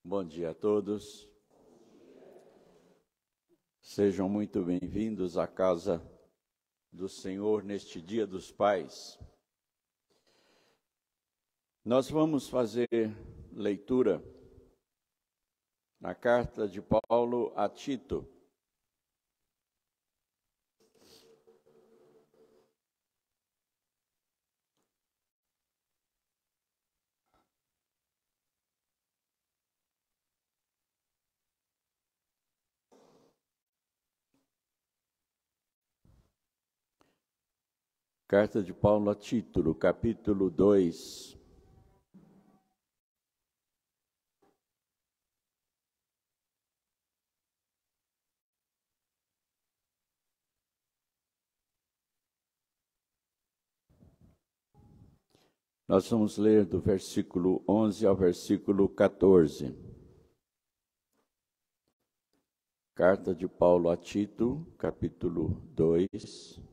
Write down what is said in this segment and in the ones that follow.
Bom dia a todos. Sejam muito bem-vindos à casa do Senhor neste Dia dos Pais. Nós vamos fazer leitura na carta de Paulo a Tito. Carta de Paulo a Tito, capítulo 2. Nós vamos ler do versículo 11 ao versículo 14. Carta de Paulo a Tito, capítulo 2.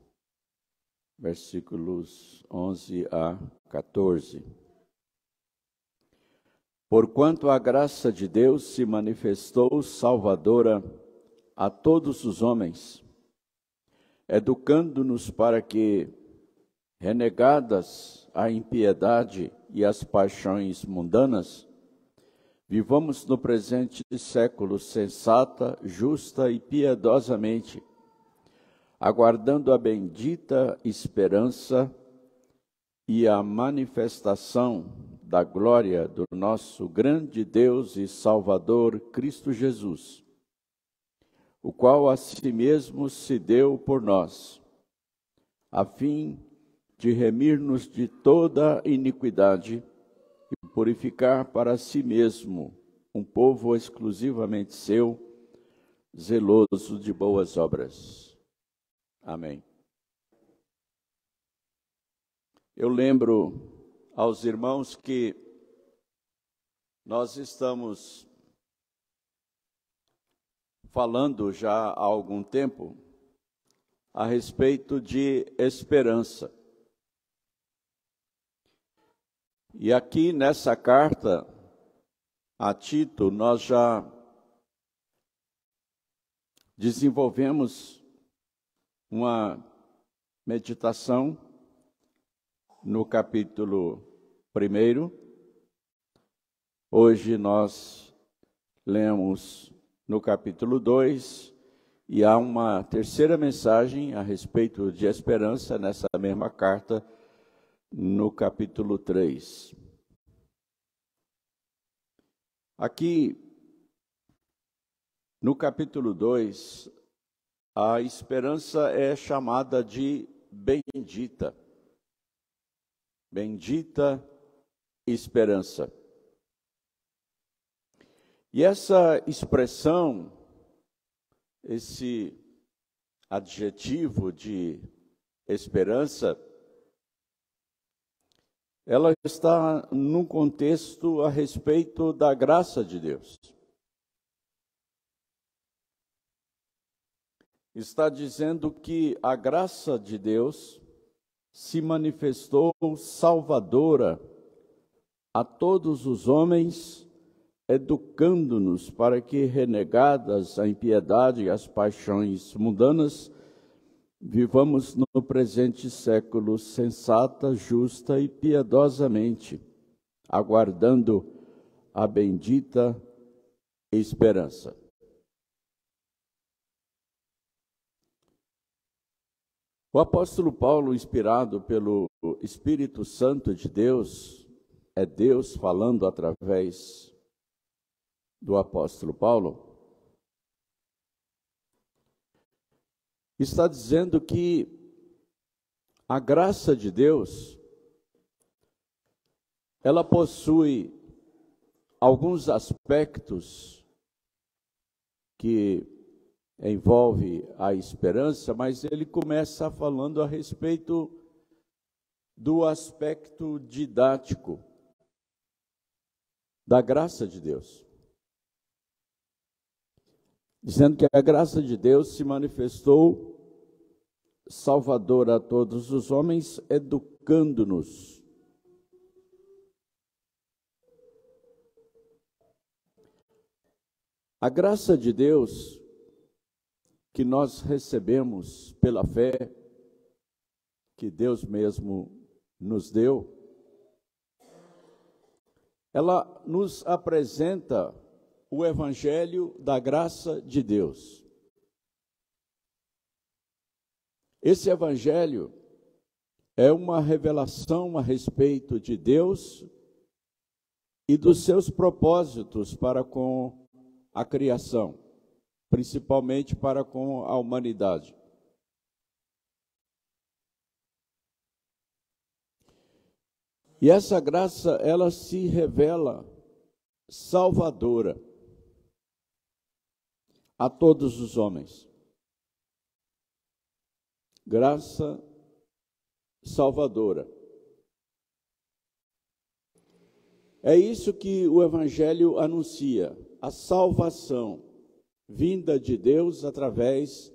Versículos 11 a 14. Porquanto a graça de Deus se manifestou salvadora a todos os homens, educando-nos para que, renegadas a impiedade e as paixões mundanas, vivamos no presente século sensata, justa e piedosamente, aguardando a bendita esperança e a manifestação da glória do nosso grande Deus e Salvador Cristo Jesus, o qual a si mesmo se deu por nós, a fim de remir-nos de toda iniquidade e purificar para si mesmo um povo exclusivamente seu, zeloso de boas obras. Amém. Eu lembro aos irmãos que nós estamos falando já há algum tempo a respeito de esperança. E aqui nessa carta a Tito nós já desenvolvemos uma meditação no capítulo 1. Hoje nós lemos no capítulo 2 e há uma terceira mensagem a respeito de esperança nessa mesma carta no capítulo 3. Aqui no capítulo 2, a esperança é chamada de bendita. Bendita esperança. E essa expressão, esse adjetivo de esperança, ela está num contexto a respeito da graça de Deus. Está dizendo que a graça de Deus se manifestou salvadora a todos os homens, educando-nos para que, renegadas a impiedade e as paixões mundanas, vivamos no presente século sensata, justa e piedosamente, aguardando a bendita esperança. O apóstolo Paulo, inspirado pelo Espírito Santo de Deus, é Deus falando através do apóstolo Paulo, está dizendo que a graça de Deus, ela possui alguns aspectos que envolve a esperança, mas ele começa falando a respeito do aspecto didático da graça de Deus. Dizendo que a graça de Deus se manifestou salvadora a todos os homens, educando-nos A graça de Deus que nós recebemos pela fé, que Deus mesmo nos deu, ela nos apresenta o Evangelho da graça de Deus. Esse Evangelho é uma revelação a respeito de Deus e dos seus propósitos para com a criação, principalmente para com a humanidade. E essa graça, ela se revela salvadora a todos os homens. Graça salvadora. É isso que o Evangelho anuncia, a salvação vinda de Deus através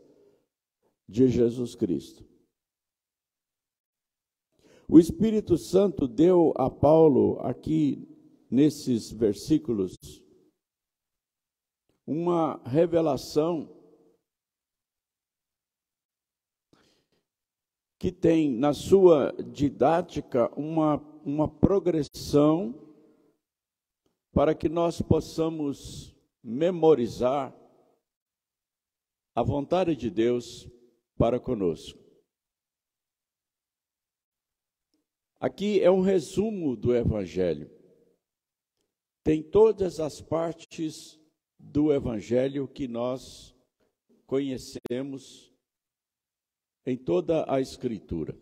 de Jesus Cristo. O Espírito Santo deu a Paulo, aqui nesses versículos, uma revelação que tem na sua didática uma progressão para que nós possamos memorizar a vontade de Deus para conosco. Aqui é um resumo do Evangelho. Tem todas as partes do Evangelho que nós conhecemos em toda a Escritura.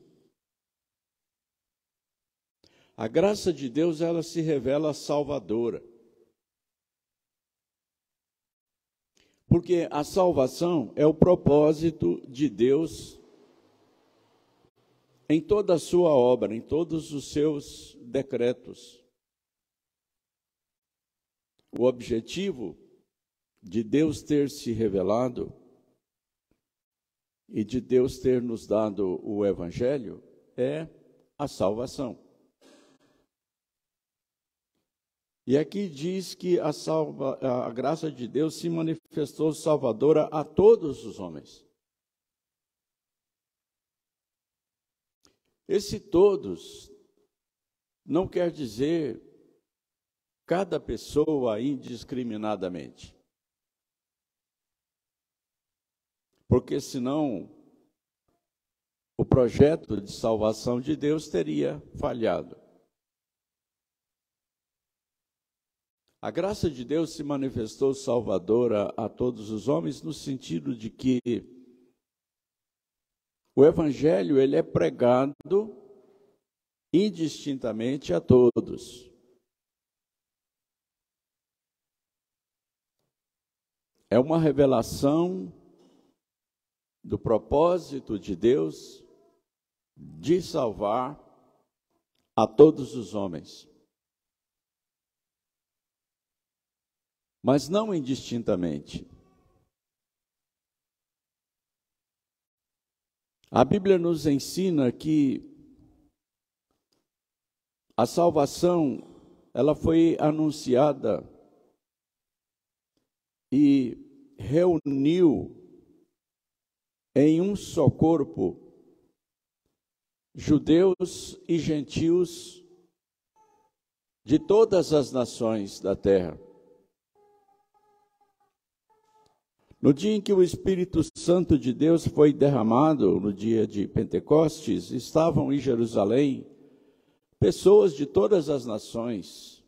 A graça de Deus, ela se revela salvadora. Porque a salvação é o propósito de Deus em toda a sua obra, em todos os seus decretos. O objetivo de Deus ter se revelado e de Deus ter nos dado o Evangelho é a salvação. E aqui diz que a graça de Deus se manifestou salvadora a todos os homens. Esse todos não quer dizer cada pessoa indiscriminadamente. Porque senão o projeto de salvação de Deus teria falhado. A graça de Deus se manifestou salvadora a todos os homens no sentido de que o Evangelho, ele é pregado indistintamente a todos. É uma revelação do propósito de Deus de salvar a todos os homens. Mas não indistintamente. A Bíblia nos ensina que a salvação, ela foi anunciada e reuniu em um só corpo judeus e gentios de todas as nações da terra. No dia em que o Espírito Santo de Deus foi derramado, no dia de Pentecostes, estavam em Jerusalém pessoas de todas as nações.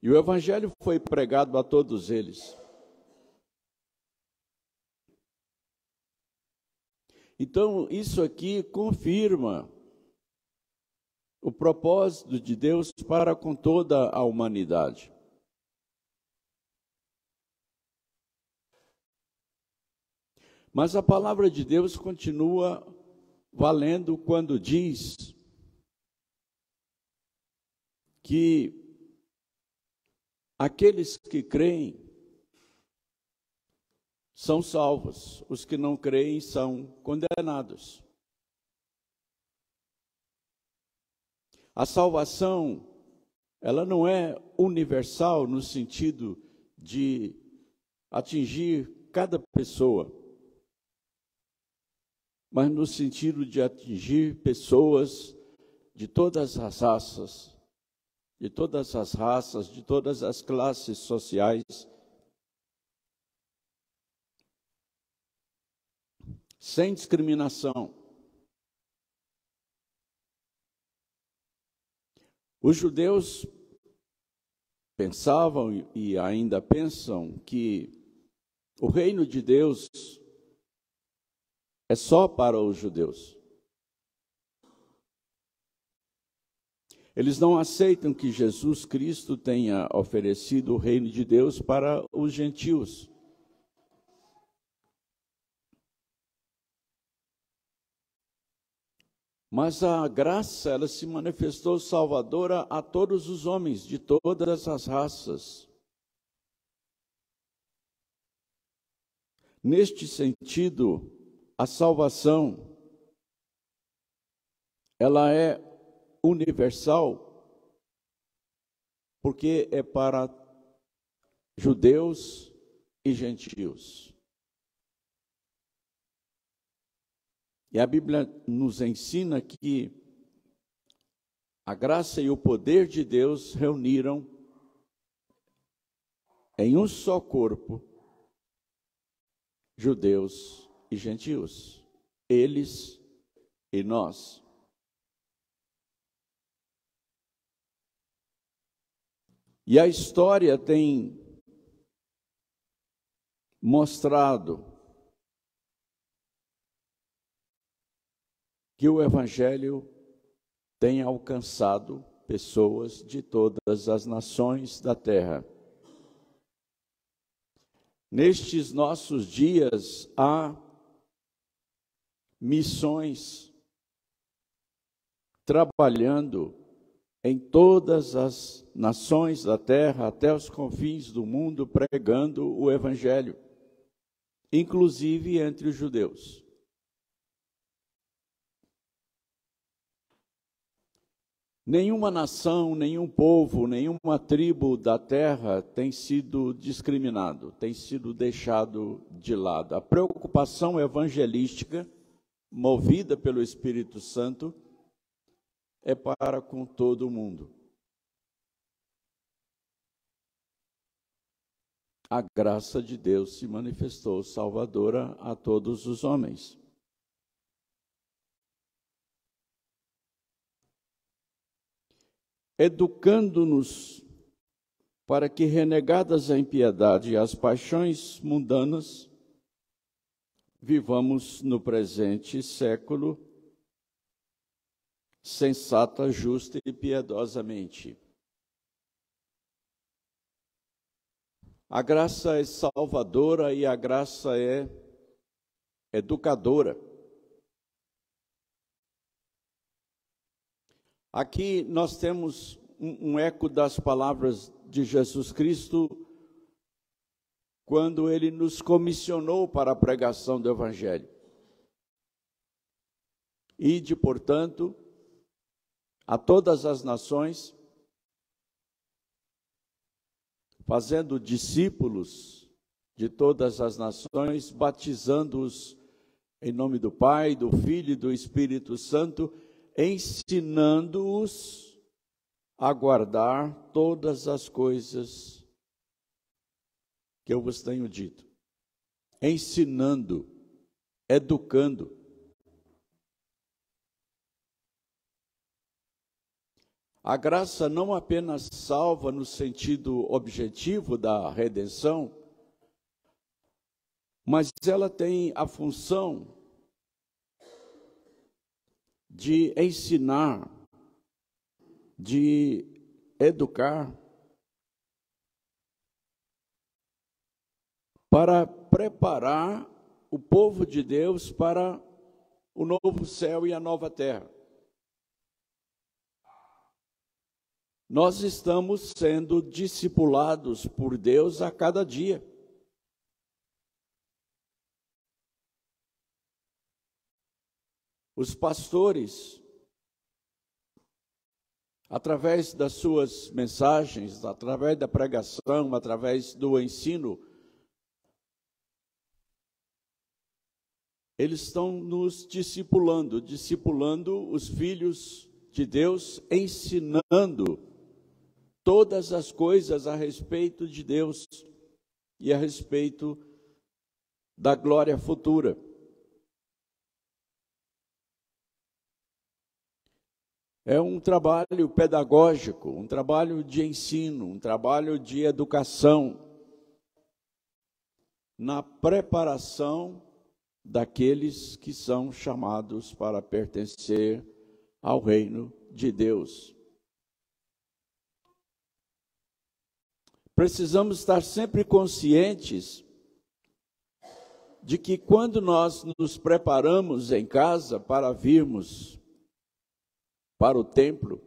E o Evangelho foi pregado a todos eles. Então, isso aqui confirma o propósito de Deus para com toda a humanidade. Mas a palavra de Deus continua valendo quando diz que aqueles que creem são salvos, os que não creem são condenados. A salvação ela não é universal no sentido de atingir cada pessoa, mas no sentido de atingir pessoas de todas as raças, de todas as classes sociais, sem discriminação. Os judeus pensavam e ainda pensam que o reino de Deus é só para os judeus. Eles não aceitam que Jesus Cristo tenha oferecido o reino de Deus para os gentios. Mas a graça, ela se manifestou salvadora a todos os homens, de todas as raças. Neste sentido, a salvação, ela é universal, porque é para judeus e gentios. E a Bíblia nos ensina que a graça e o poder de Deus reuniram em um só corpo judeus e gentios, eles e nós. E a história tem mostrado que o Evangelho tem alcançado pessoas de todas as nações da terra. Nestes nossos dias, há missões trabalhando em todas as nações da terra, até os confins do mundo, pregando o Evangelho, inclusive entre os judeus. Nenhuma nação, nenhum povo, nenhuma tribo da terra tem sido discriminado, tem sido deixado de lado. A preocupação evangelística, movida pelo Espírito Santo, é para com todo mundo. A graça de Deus se manifestou salvadora a todos os homens. Educando-nos para que, renegadas a impiedade e as paixões mundanas, vivamos no presente século sensata, justa e piedosamente. A graça é salvadora e a graça é educadora. Aqui nós temos um eco das palavras de Jesus Cristo quando ele nos comissionou para a pregação do Evangelho. Ide, portanto, a todas as nações, fazendo discípulos de todas as nações, batizando-os em nome do Pai, do Filho e do Espírito Santo, ensinando-os a guardar todas as coisas que eu vos tenho dito. Ensinando, educando. A graça não apenas salva no sentido objetivo da redenção, mas ela tem a função de ensinar, de educar, para preparar o povo de Deus para o novo céu e a nova terra. Nós estamos sendo discipulados por Deus a cada dia. Os pastores, através das suas mensagens, através da pregação, através do ensino, eles estão nos discipulando os filhos de Deus, ensinando todas as coisas a respeito de Deus e a respeito da glória futura. É um trabalho pedagógico, um trabalho de ensino, um trabalho de educação, na preparação daqueles que são chamados para pertencer ao reino de Deus. Precisamos estar sempre conscientes de que quando nós nos preparamos em casa para virmos para o templo,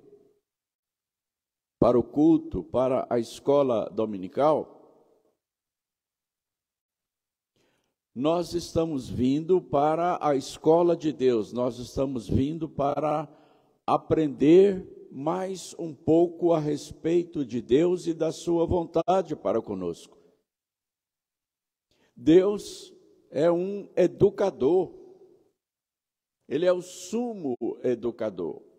para o culto, para a escola dominical, nós estamos vindo para a escola de Deus, nós estamos vindo para aprender mais um pouco a respeito de Deus e da sua vontade para conosco. Deus é um educador, Ele é o sumo educador.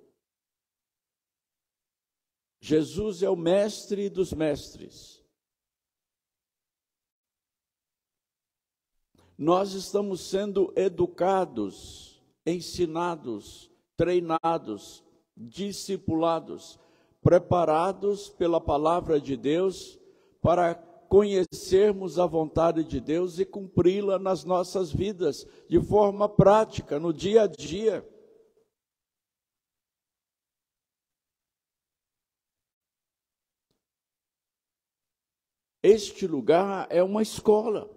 Jesus é o mestre dos mestres. Nós estamos sendo educados, ensinados, treinados, discipulados, preparados pela palavra de Deus para conhecermos a vontade de Deus e cumpri-la nas nossas vidas, de forma prática, no dia a dia. Este lugar é uma escola.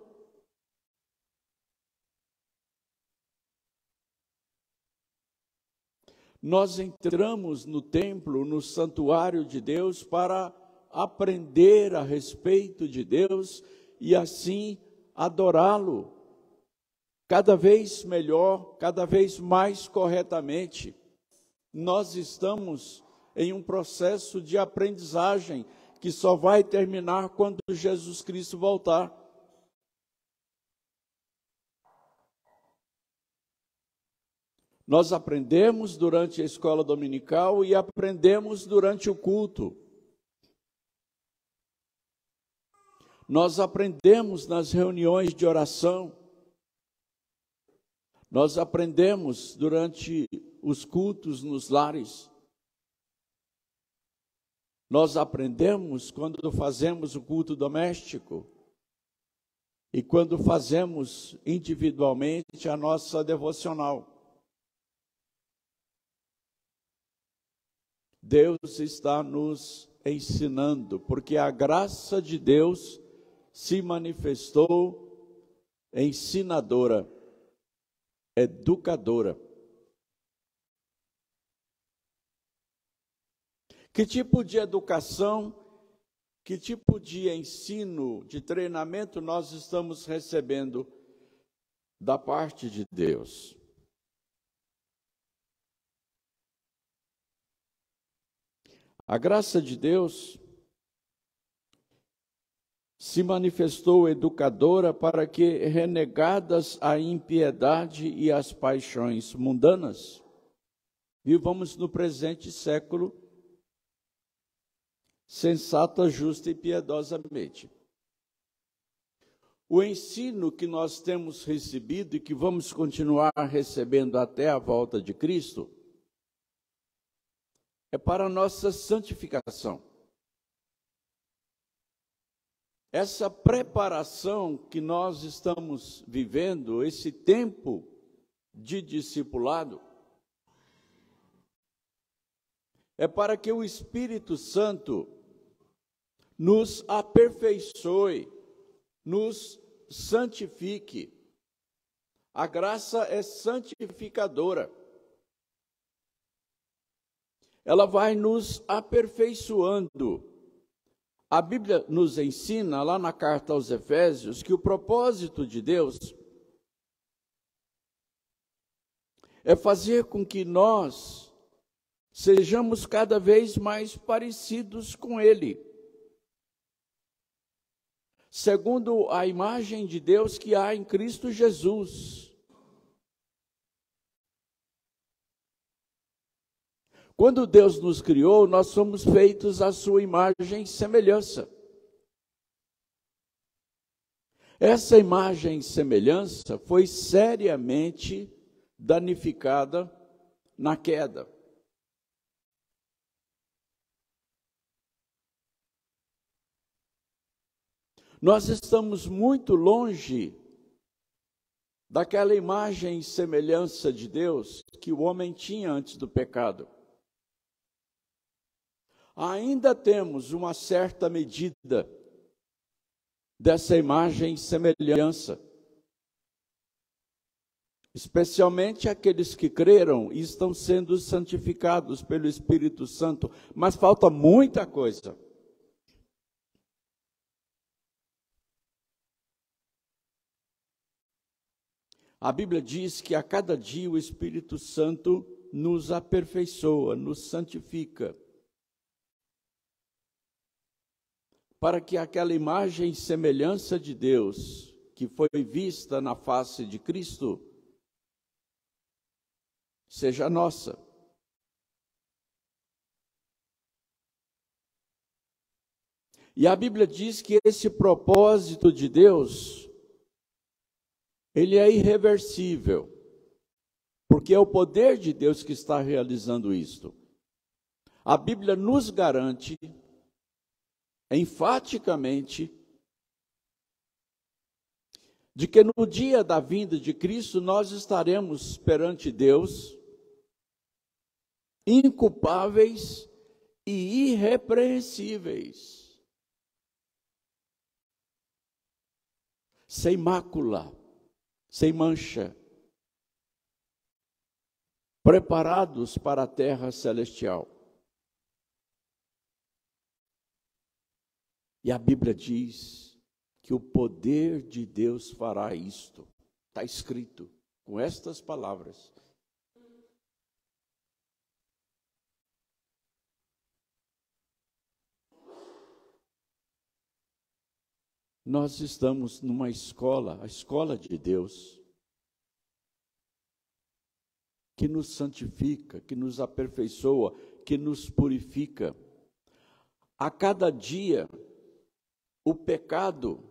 Nós entramos no templo, no santuário de Deus, para aprender a respeito de Deus e assim adorá-lo cada vez melhor, cada vez mais corretamente. Nós estamos em um processo de aprendizagem que só vai terminar quando Jesus Cristo voltar. Nós aprendemos durante a escola dominical e aprendemos durante o culto. Nós aprendemos nas reuniões de oração. Nós aprendemos durante os cultos nos lares. Nós aprendemos quando fazemos o culto doméstico e quando fazemos individualmente a nossa devocional. Deus está nos ensinando, porque a graça de Deus se manifestou ensinadora, educadora. Que tipo de educação, que tipo de ensino, de treinamento nós estamos recebendo da parte de Deus? A graça de Deus se manifestou educadora para que, renegadas a impiedade e as paixões mundanas, vivamos no presente século sensata, justa e piedosamente. O ensino que nós temos recebido e que vamos continuar recebendo até a volta de Cristo é para a nossa santificação. Essa preparação que nós estamos vivendo, esse tempo de discipulado, é para que o Espírito Santo nos aperfeiçoe, nos santifique. A graça é santificadora. Ela vai nos aperfeiçoando. A Bíblia nos ensina, lá na carta aos Efésios, que o propósito de Deus é fazer com que nós sejamos cada vez mais parecidos com Ele, segundo a imagem de Deus que há em Cristo Jesus. Quando Deus nos criou, nós somos feitos à sua imagem e semelhança. Essa imagem e semelhança foi seriamente danificada na queda. Nós estamos muito longe daquela imagem e semelhança de Deus que o homem tinha antes do pecado. Ainda temos uma certa medida dessa imagem e semelhança, especialmente aqueles que creram e estão sendo santificados pelo Espírito Santo, mas falta muita coisa. A Bíblia diz que a cada dia o Espírito Santo nos aperfeiçoa, nos santifica, para que aquela imagem e semelhança de Deus que foi vista na face de Cristo seja nossa. E a Bíblia diz que esse propósito de Deus, ele é irreversível, porque é o poder de Deus que está realizando isto. A Bíblia nos garante enfaticamente de que no dia da vinda de Cristo nós estaremos perante Deus inculpáveis e irrepreensíveis, sem mácula, sem mancha, preparados para a terra celestial. E a Bíblia diz que o poder de Deus fará isto. Está escrito com estas palavras. Nós estamos numa escola, a escola de Deus, que nos santifica, que nos aperfeiçoa, que nos purifica. A cada dia, o pecado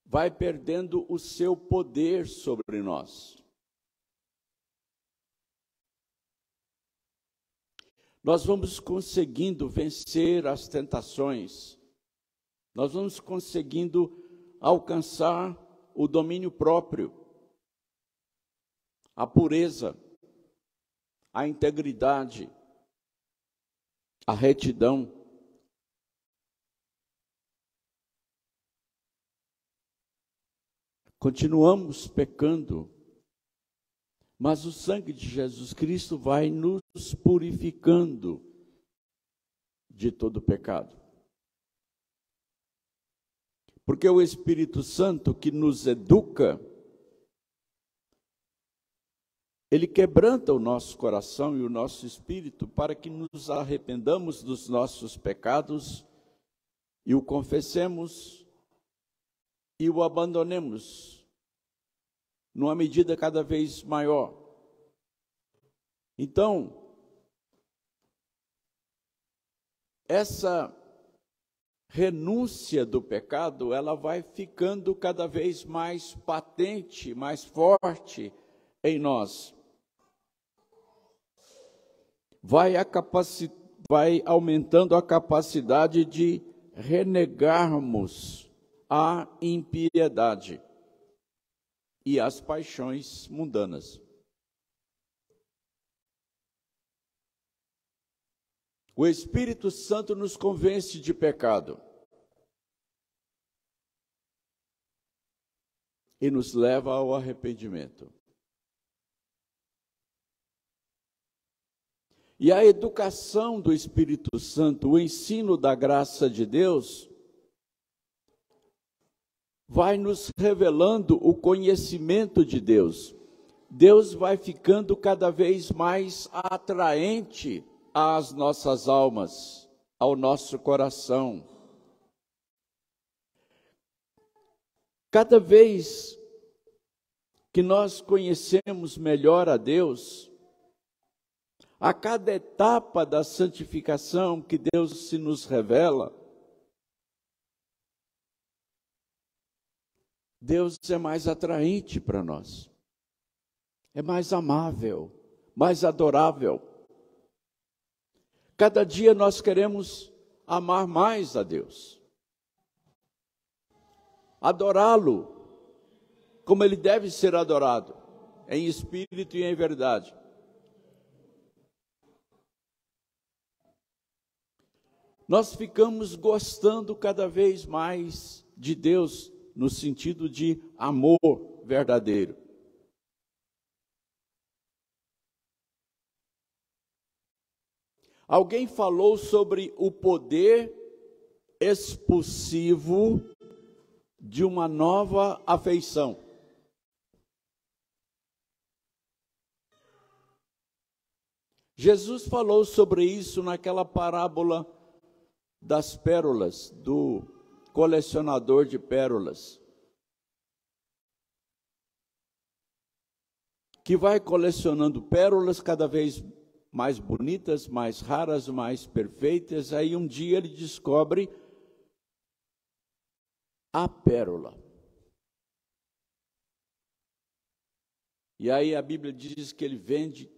vai perdendo o seu poder sobre nós. Nós vamos conseguindo vencer as tentações, nós vamos conseguindo alcançar o domínio próprio, a pureza, a integridade, a retidão. Continuamos pecando, mas o sangue de Jesus Cristo vai nos purificando de todo pecado. Porque o Espírito Santo que nos educa, ele quebranta o nosso coração e o nosso espírito para que nos arrependamos dos nossos pecados e o confessemos e o abandonemos numa medida cada vez maior. Então, essa renúncia do pecado, ela vai ficando cada vez mais patente, mais forte em nós. Vai aumentando a capacidade de renegarmos a impiedade e as paixões mundanas. O Espírito Santo nos convence de pecado e nos leva ao arrependimento. E a educação do Espírito Santo, o ensino da graça de Deus, vai nos revelando o conhecimento de Deus. Deus vai ficando cada vez mais atraente às nossas almas, ao nosso coração. Cada vez que nós conhecemos melhor a Deus, a cada etapa da santificação que Deus se nos revela, Deus é mais atraente para nós, é mais amável, mais adorável. Cada dia nós queremos amar mais a Deus, adorá-lo como Ele deve ser adorado, em espírito e em verdade. Nós ficamos gostando cada vez mais de Deus, no sentido de amor verdadeiro. Alguém falou sobre o poder expulsivo de uma nova afeição. Jesus falou sobre isso naquela parábola das pérolas, do colecionador de pérolas, que vai colecionando pérolas cada vez mais bonitas, mais raras, mais perfeitas. Aí um dia ele descobre a pérola. E aí a Bíblia diz que ele vende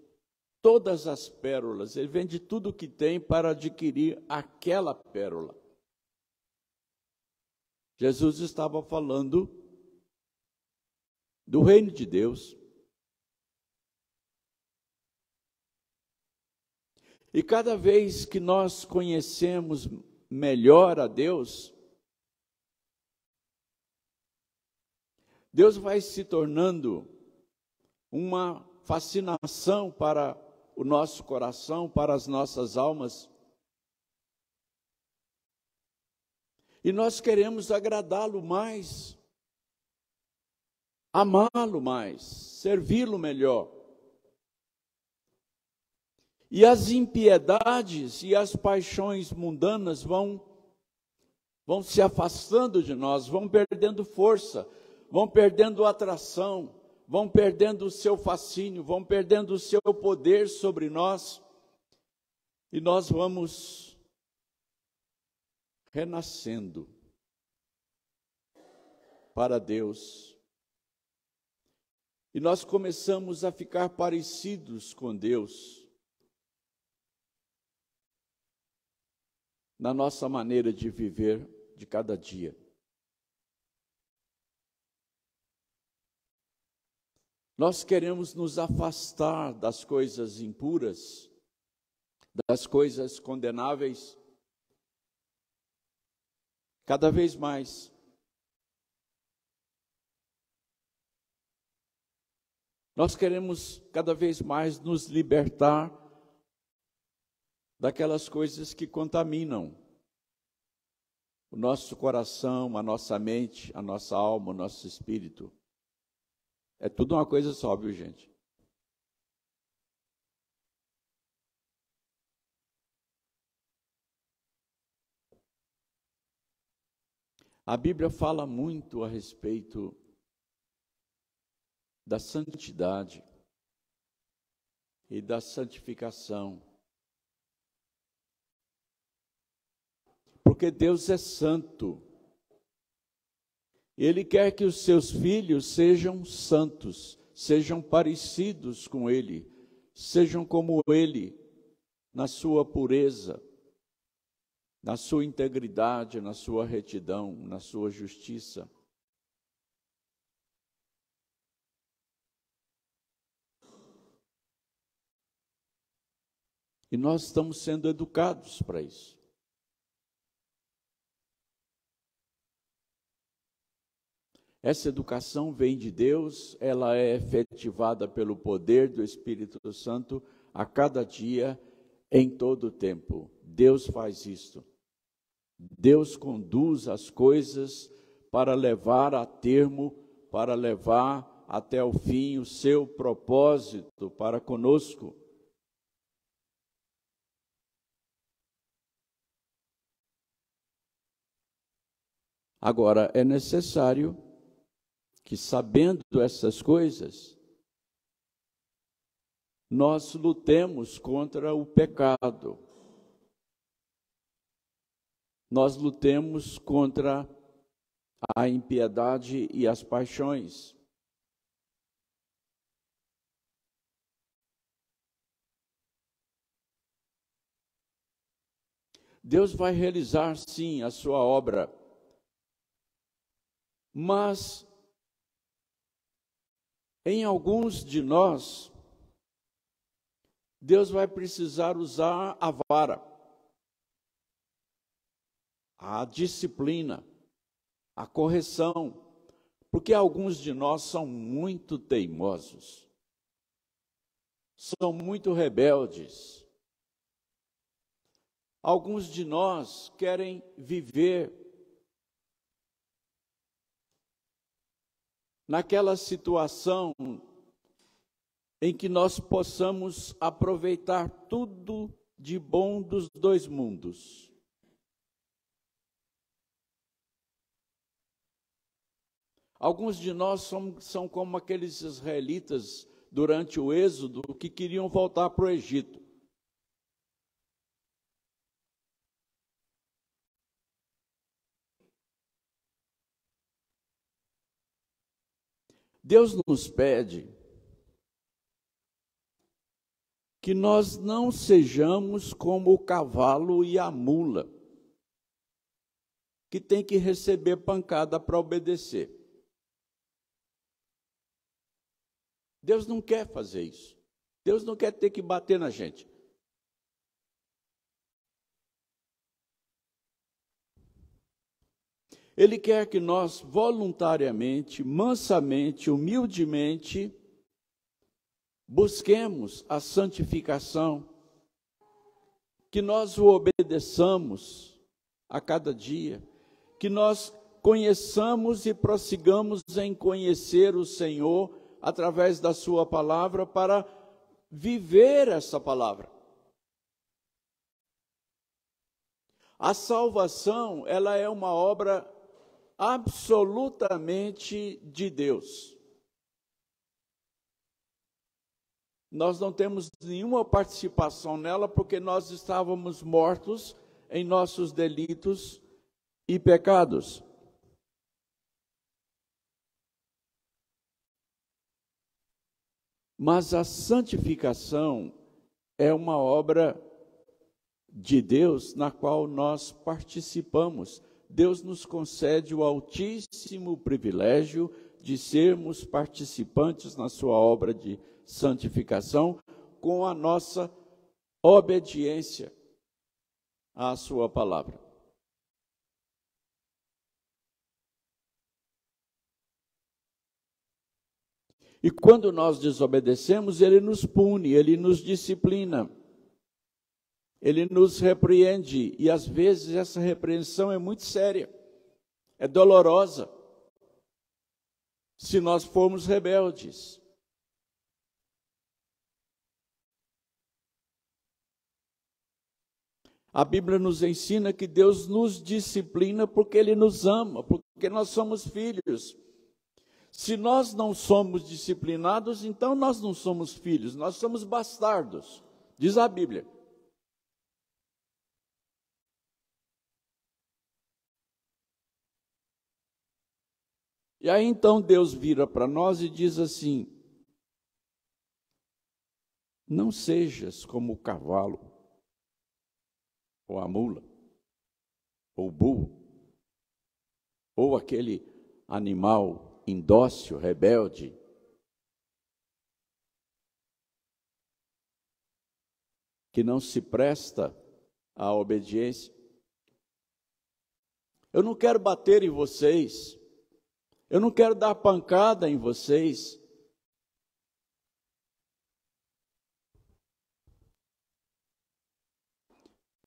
todas as pérolas, ele vende tudo o que tem para adquirir aquela pérola. Jesus estava falando do reino de Deus. E cada vez que nós conhecemos melhor a Deus, Deus vai se tornando uma fascinação para o nosso coração, para as nossas almas. E nós queremos agradá-lo mais, amá-lo mais, servi-lo melhor. E as impiedades e as paixões mundanas vão se afastando de nós, vão perdendo força, vão perdendo atração, vão perdendo o seu fascínio, vão perdendo o seu poder sobre nós, e nós vamos renascendo para Deus. E nós começamos a ficar parecidos com Deus, na nossa maneira de viver de cada dia. Nós queremos nos afastar das coisas impuras, das coisas condenáveis, cada vez mais. Nós queremos cada vez mais nos libertar daquelas coisas que contaminam o nosso coração, a nossa mente, a nossa alma, o nosso espírito. É tudo uma coisa só, viu, gente? A Bíblia fala muito a respeito da santidade e da santificação. Porque Deus é santo. Ele quer que os seus filhos sejam santos, sejam parecidos com Ele, sejam como Ele, na sua pureza, na sua integridade, na sua retidão, na sua justiça. E nós estamos sendo educados para isso. Essa educação vem de Deus, ela é efetivada pelo poder do Espírito Santo a cada dia, em todo o tempo. Deus faz isso. Deus conduz as coisas para levar a termo, para levar até o fim o seu propósito para conosco. Agora, é necessário que, sabendo essas coisas, nós lutemos contra o pecado. Nós lutemos contra a impiedade e as paixões. Deus vai realizar, sim, a sua obra, mas em alguns de nós, Deus vai precisar usar a vara, a disciplina, a correção, porque alguns de nós são muito teimosos, são muito rebeldes. Alguns de nós querem viver naquela situação em que nós possamos aproveitar tudo de bom dos dois mundos. Alguns de nós são como aqueles israelitas durante o Êxodo que queriam voltar para o Egito. Deus nos pede que nós não sejamos como o cavalo e a mula, que tem que receber pancada para obedecer. Deus não quer fazer isso. Deus não quer ter que bater na gente. Ele quer que nós voluntariamente, mansamente, humildemente, busquemos a santificação, que nós o obedeçamos a cada dia, que nós conheçamos e prossigamos em conhecer o Senhor através da sua palavra para viver essa palavra. A salvação, ela é uma obra absolutamente de Deus. Nós não temos nenhuma participação nela porque nós estávamos mortos em nossos delitos e pecados. Mas a santificação é uma obra de Deus na qual nós participamos. Deus nos concede o altíssimo privilégio de sermos participantes na sua obra de santificação com a nossa obediência à sua palavra. E quando nós desobedecemos, ele nos pune, ele nos disciplina, ele nos repreende, e às vezes essa repreensão é muito séria, é dolorosa, se nós formos rebeldes. A Bíblia nos ensina que Deus nos disciplina porque Ele nos ama, porque nós somos filhos. Se nós não somos disciplinados, então nós não somos filhos, nós somos bastardos, diz a Bíblia. E aí então Deus vira para nós e diz assim: não sejas como o cavalo, ou a mula, ou o burro, ou aquele animal indócil, rebelde, que não se presta à obediência. Eu não quero bater em vocês, eu não quero dar pancada em vocês.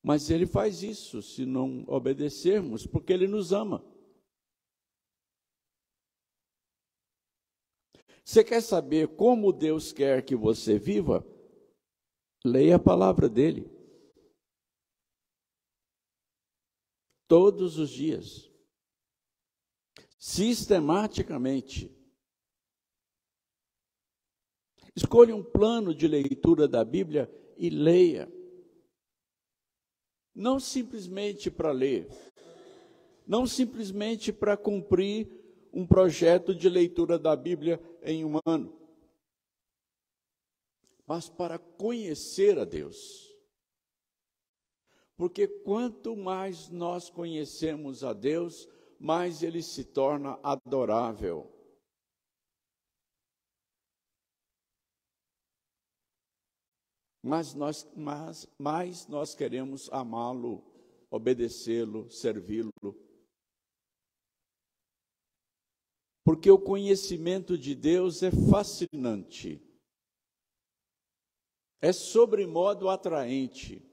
Mas Ele faz isso se não obedecermos, porque Ele nos ama. Você quer saber como Deus quer que você viva? Leia a palavra dele. Todos os dias. Sistematicamente. Escolha um plano de leitura da Bíblia e leia. Não simplesmente para ler. Não simplesmente para cumprir um projeto de leitura da Bíblia em um ano. Mas para conhecer a Deus. Porque quanto mais nós conhecemos a Deus, mais Ele se torna adorável. Mais nós queremos amá-lo, obedecê-lo, servi-lo. Porque o conhecimento de Deus é fascinante. É sobremodo atraente.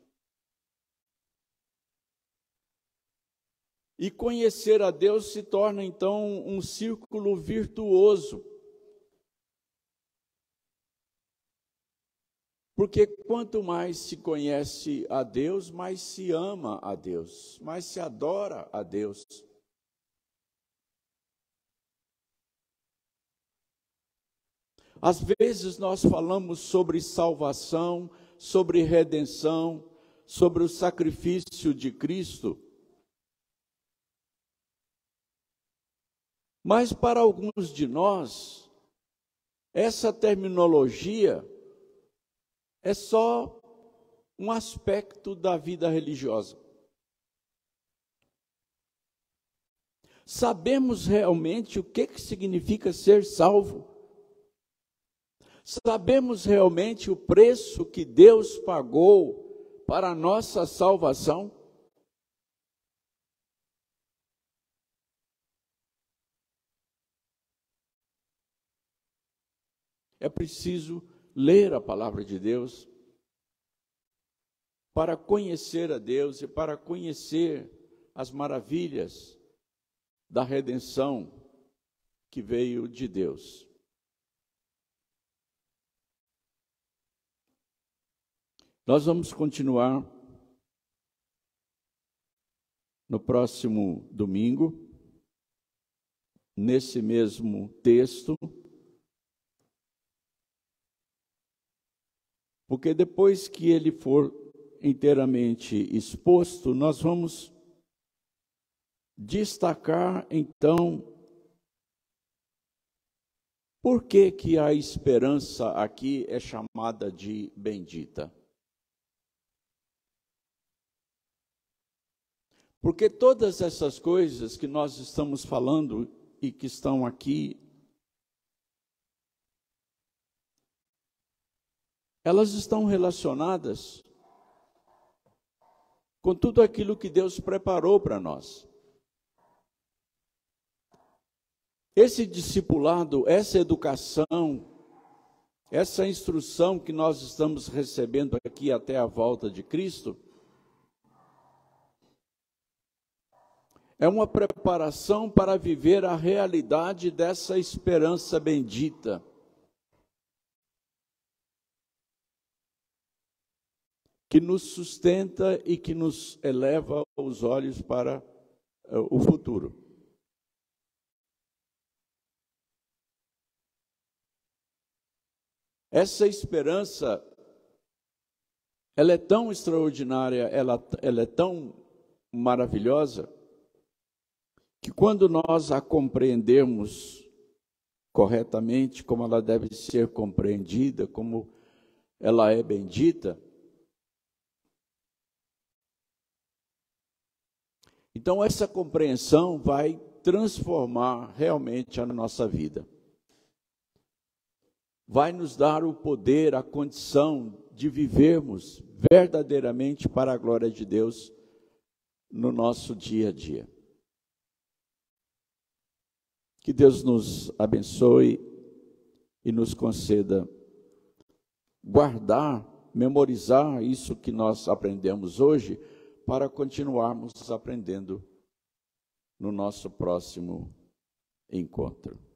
E conhecer a Deus se torna, então, um círculo virtuoso. Porque quanto mais se conhece a Deus, mais se ama a Deus, mais se adora a Deus. Às vezes nós falamos sobre salvação, sobre redenção, sobre o sacrifício de Cristo. Mas para alguns de nós, essa terminologia é só um aspecto da vida religiosa. Sabemos realmente o que significa ser salvo? Sabemos realmente o preço que Deus pagou para a nossa salvação? É preciso ler a palavra de Deus para conhecer a Deus e para conhecer as maravilhas da redenção que veio de Deus. Nós vamos continuar no próximo domingo, nesse mesmo texto, porque depois que ele for inteiramente exposto, nós vamos destacar, então, por que a esperança aqui é chamada de bendita. Porque todas essas coisas que nós estamos falando e que estão aqui, elas estão relacionadas com tudo aquilo que Deus preparou para nós. Esse discipulado, essa educação, essa instrução que nós estamos recebendo aqui até a volta de Cristo, é uma preparação para viver a realidade dessa esperança bendita. Que nos sustenta e que nos eleva os olhos para o futuro. Essa esperança, ela é tão extraordinária, ela é tão maravilhosa, que quando nós a compreendemos corretamente, como ela deve ser compreendida, como ela é bendita, então essa compreensão vai transformar realmente a nossa vida. Vai nos dar o poder, a condição de vivermos verdadeiramente para a glória de Deus no nosso dia a dia. Que Deus nos abençoe e nos conceda guardar, memorizar isso que nós aprendemos hoje, para continuarmos aprendendo no nosso próximo encontro.